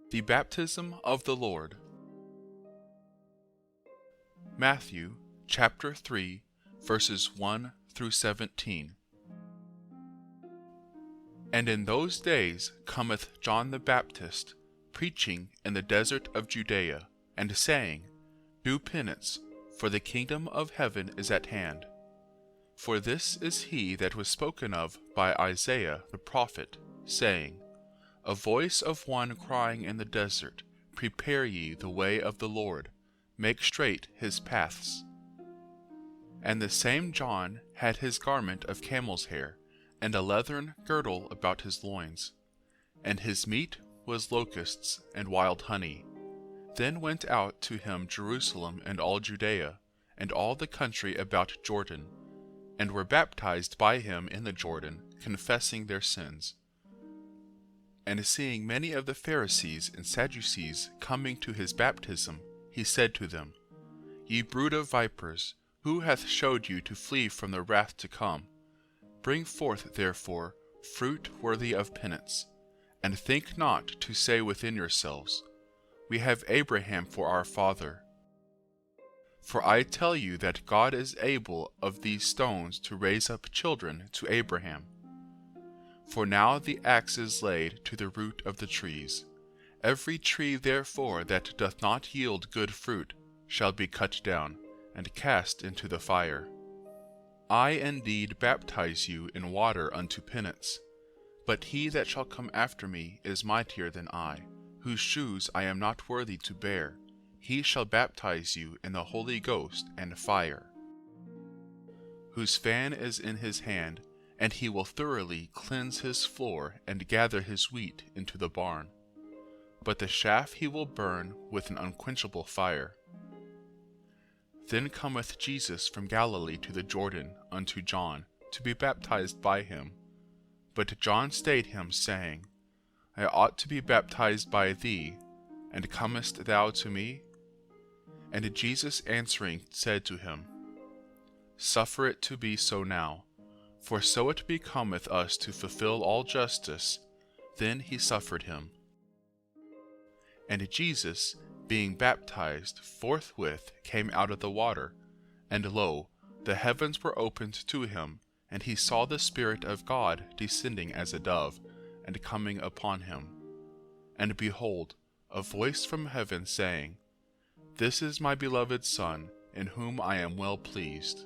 The Baptism of the Lord. Matthew chapter 3, verses 1 through 17. And in those days cometh John the Baptist, preaching in the desert of Judea, and saying, Do penance, for the kingdom of heaven is at hand. For this is he that was spoken of by Isaiah the prophet, saying, A voice of one crying in the desert, Prepare ye the way of the Lord, make straight his paths. And the same John had his garment of camel's hair, and a leathern girdle about his loins, and his meat was locusts and wild honey. Then went out to him Jerusalem and all Judea, and all the country about Jordan, and were baptized by him in the Jordan, confessing their sins. And seeing many of the Pharisees and Sadducees coming to his baptism, he said to them, Ye brood of vipers, who hath showed you to flee from the wrath to come? Bring forth therefore fruit worthy of penance, and think not to say within yourselves, We have Abraham for our father. For I tell you that God is able of these stones to raise up children to Abraham. For now the axe is laid to the root of the trees. Every tree therefore that doth not yield good fruit shall be cut down, and cast into the fire. I indeed baptize you in water unto penance, but he that shall come after me is mightier than I, whose shoes I am not worthy to bear. He shall baptize you in the Holy Ghost and fire, whose fan is in his hand, and he will thoroughly cleanse his floor and gather his wheat into the barn. But the chaff he will burn with an unquenchable fire. Then cometh Jesus from Galilee to the Jordan unto John, to be baptized by him. But John stayed him, saying, I ought to be baptized by thee, and comest thou to me? And Jesus answering said to him, Suffer it to be so now, for so it becometh us to fulfill all justice. Then he suffered him. And Jesus, being baptized, forthwith came out of the water, and lo, the heavens were opened to him, and he saw the Spirit of God descending as a dove, and coming upon him. And behold, a voice from heaven saying, This is my beloved Son, in whom I am well pleased.